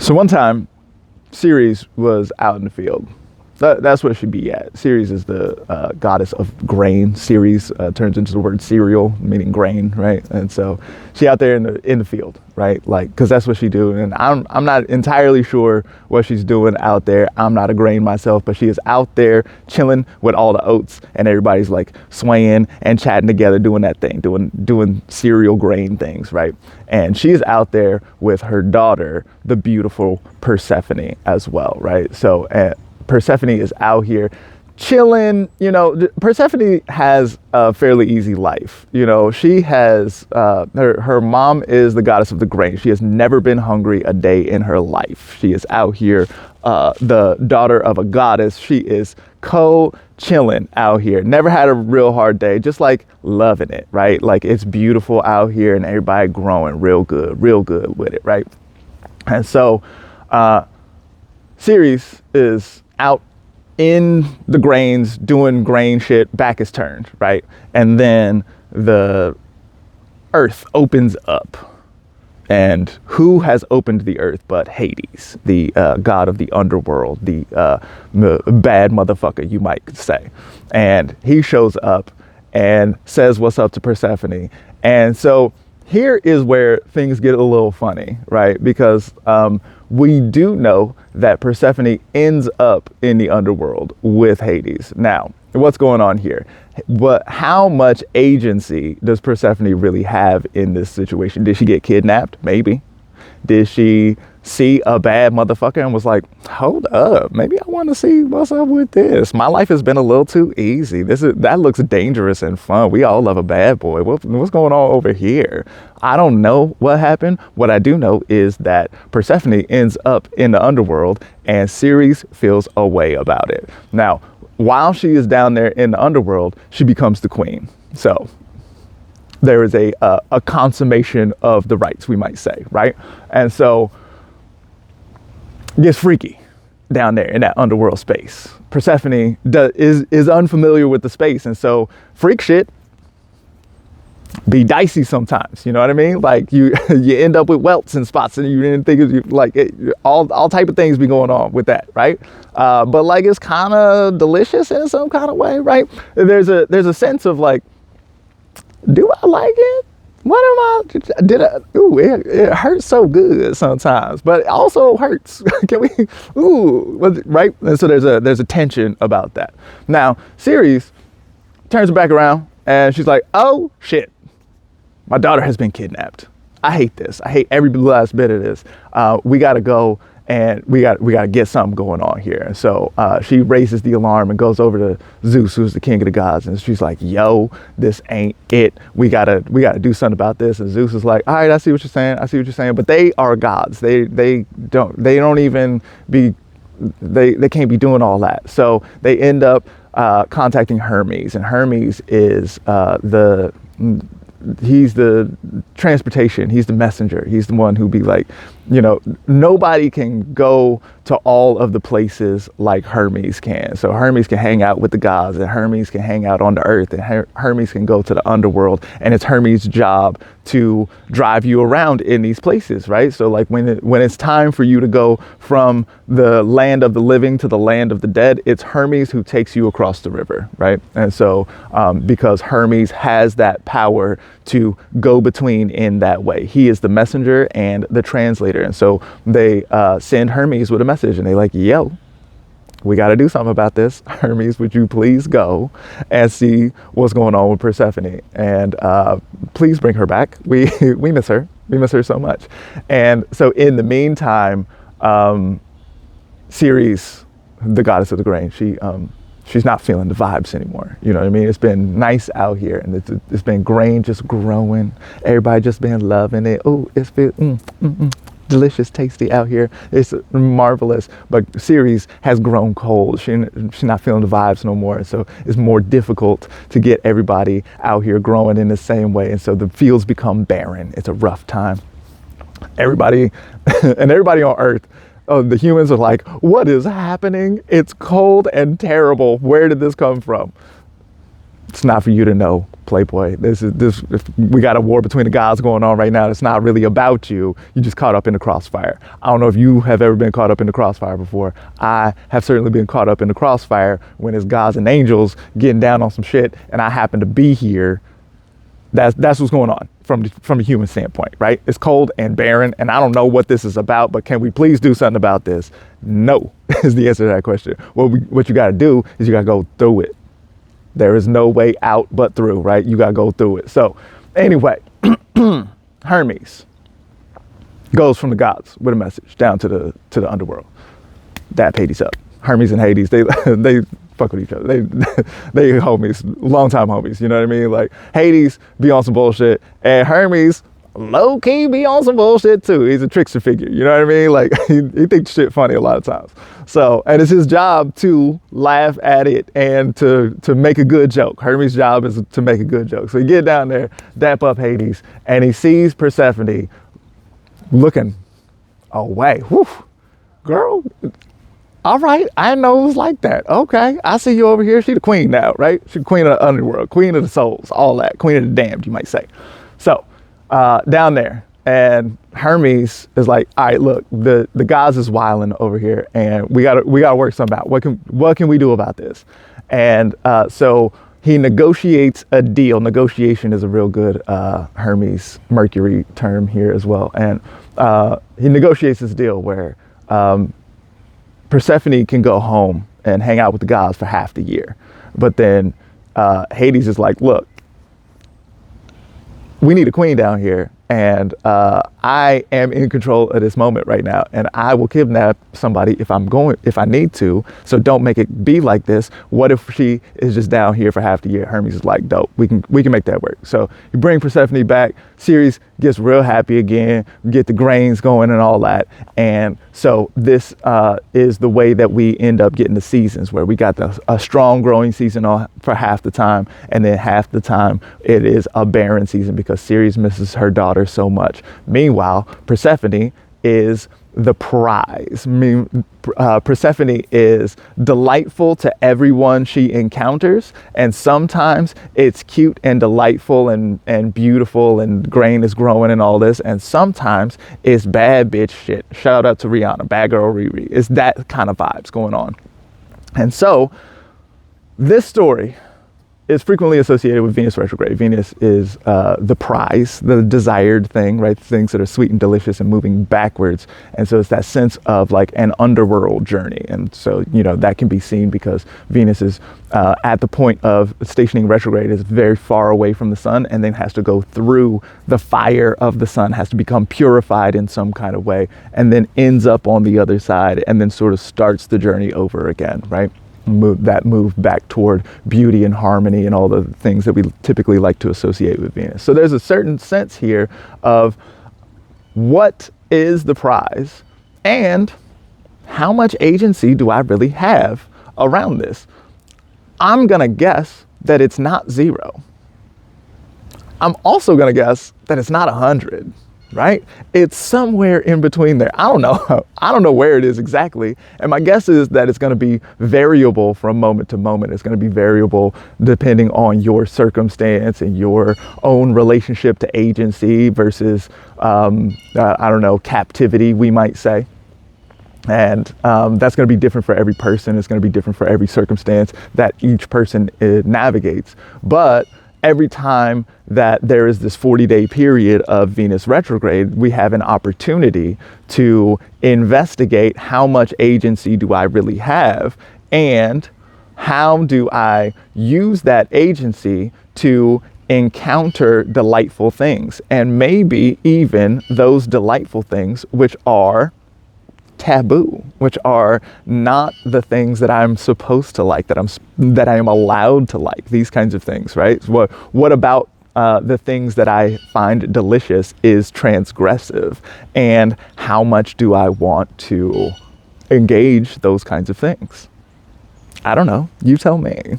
So one time, Ceres was out in the field. That's where she'd be at. Ceres is the goddess of grain. Ceres turns into the word cereal, meaning grain, right? And so she out there in the field, right? Like, because that's what she do. And I'm not entirely sure what she's doing out there. I'm not a grain myself, but she is out there chilling with all the oats, and everybody's like swaying and chatting together, doing that thing, doing cereal grain things, right? And she's out there with her daughter, the beautiful Persephone, as well, right? So Persephone is out here chilling. You know, Persephone has a fairly easy life. You know, she has her mom is the goddess of the grain. She has never been hungry a day in her life. She is out here, the daughter of a goddess. She is chilling out here. Never had a real hard day, just like loving it, right? Like, it's beautiful out here and everybody growing real good with it, right? And so Ceres is out in the grains doing grain shit. Back is turned, right? And then the earth opens up. And who has opened the earth but Hades, the god of the underworld, the bad motherfucker, you might say. And he shows up and says what's up to Persephone. And so here is where things get a little funny, right? Because we do know that Persephone ends up in the underworld with Hades. Now, what's going on here? How much agency does Persephone really have in this situation? Did she get kidnapped? Maybe. Did she see a bad motherfucker and was like, hold up, maybe I want to see what's up with this. My life has been a little too easy. That looks dangerous and fun. We all love a bad boy. What's going on over here? I don't know what happened. What I do know is that Persephone ends up in the underworld and Ceres feels a way about it. Now, while she is down there in the underworld, she becomes the queen. So there is a consummation of the rites, we might say, right? And so it gets freaky down there in that underworld space. Persephone is unfamiliar with the space, and so freak shit be dicey sometimes. You know what I mean? Like you end up with welts and spots, and you didn't think all type of things be going on with that, right? But like it's kind of delicious in some kind of way, right? There's a sense of like, do I like it? It hurts so good sometimes, but it also hurts. Can we, right? And so there's a tension about that. Now, Ceres turns back around and she's like, oh shit, my daughter has been kidnapped. I hate this. I hate every last bit of this. We got to go and we got to get something going on here. And so she raises the alarm and goes over to Zeus, who's the king of the gods, and she's like, yo, this ain't it. We gotta do something about this. And Zeus is like, all right, I see what you're saying. But they are gods. They can't be doing all that. So they end up contacting Hermes, and Hermes is he's the transportation, he's the messenger, he's the one who be like, you know, nobody can go to all of the places like Hermes can. So Hermes can hang out with the gods, and Hermes can hang out on the earth, and Hermes can go to the underworld, and it's Hermes' job to drive you around in these places, right? So like when it's time for you to go from the land of the living to the land of the dead, it's Hermes who takes you across the river, right? And so because Hermes has that power to go between in that way, he is the messenger and the translator. And so they send Hermes with a message, and they like, yo, we got to do something about this. Hermes, would you please go and see what's going on with Persephone, and please bring her back. We miss her. We miss her so much. And so in the meantime, Ceres, the goddess of the grain, she's not feeling the vibes anymore. You know what I mean? It's been nice out here, and it's been grain just growing. Everybody just been loving it. Oh, it's been delicious, tasty out here. It's marvelous. But Ceres has grown cold. She's not feeling the vibes no more. So it's more difficult to get everybody out here growing in the same way. And so the fields become barren. It's a rough time. Everybody on Earth, the humans are like, what is happening? It's cold and terrible. Where did this come from? It's not for you to know, Playboy. If we got a war between the gods going on right now. It's not really about you. You just caught up in the crossfire. I don't know if you have ever been caught up in the crossfire before. I have certainly been caught up in the crossfire when it's gods and angels getting down on some shit, and I happen to be here. That's what's going on from a human standpoint, right? It's cold and barren, and I don't know what this is about, but can we please do something about this? No, is the answer to that question. What you got to do is you got to go through it. There is no way out but through, right? You got to go through it. So anyway, Hermes goes from the gods with a message down to the underworld. Dap Hades up. Hermes and Hades, they fuck with each other. They homies, longtime homies, you know what I mean? Like Hades be on some bullshit and Hermes low key be on some bullshit too. He's a trickster figure, you know what I mean? Like he thinks shit funny a lot of times. So, and it's his job to laugh at it and to make a good joke. Hermes' job is to make a good joke. So he get down there, dap up Hades, and he sees Persephone looking away. Whew, girl, all right, I know it was like that. Okay, I see you over here. She the queen now, right? She the queen of the underworld, queen of the souls, all that, queen of the damned, you might say. So down there, and Hermes is like, all right, look, the gods is wilding over here, and we gotta work something out. What can we do about this? And so he negotiates a deal. Negotiation is a real good Hermes Mercury term here as well. And he negotiates this deal where Persephone can go home and hang out with the gods for half the year. But then Hades is like, look, we need a queen down here, and I am in control of this moment right now, and I will kidnap somebody if I need to. So don't make it be like this. What if she is just down here for half the year? Hermes is like, dope. We can make that work. So you bring Persephone back. Ceres gets real happy again. We get the grains going and all that. And so this is the way that we end up getting the seasons, where we got a strong growing season for half the time, and then half the time it is a barren season because Ceres misses her daughter so much. Meanwhile, Persephone is the prize. Persephone is delightful to everyone she encounters, and sometimes it's cute and delightful and beautiful and grain is growing and all this, and sometimes it's bad bitch shit. Shout out to Rihanna, bad girl Riri. It's that kind of vibes going on. And so this story is frequently associated with Venus retrograde. Venus is the prize, the desired thing, right? Things that are sweet and delicious and moving backwards. And so it's that sense of like an underworld journey. And so, you know, that can be seen because Venus is at the point of stationing retrograde is very far away from the sun, and then has to go through the fire of the sun, has to become purified in some kind of way, and then ends up on the other side and then sort of starts the journey over again, right? Move back toward beauty and harmony and all the things that we typically like to associate with Venus. So there's a certain sense here of what is the prize and how much agency do I really have around this? I'm gonna guess that it's not 0. I'm also gonna guess that it's not 100. Right? It's somewhere in between there. I don't know. I don't know where it is exactly. And my guess is that it's going to be variable from moment to moment. It's going to be variable depending on your circumstance and your own relationship to agency versus, I don't know, captivity, we might say. And that's going to be different for every person. It's going to be different for every circumstance that each person navigates. But every time that there is this 40-day period of Venus retrograde, we have an opportunity to investigate how much agency do I really have, and how do I use that agency to encounter delightful things, and maybe even those delightful things which are taboo, which are not the things that I'm supposed to like, that I am allowed to like, these kinds of things, right? What about the things that I find delicious is transgressive, and how much do I want to engage those kinds of things? I don't know, you tell me.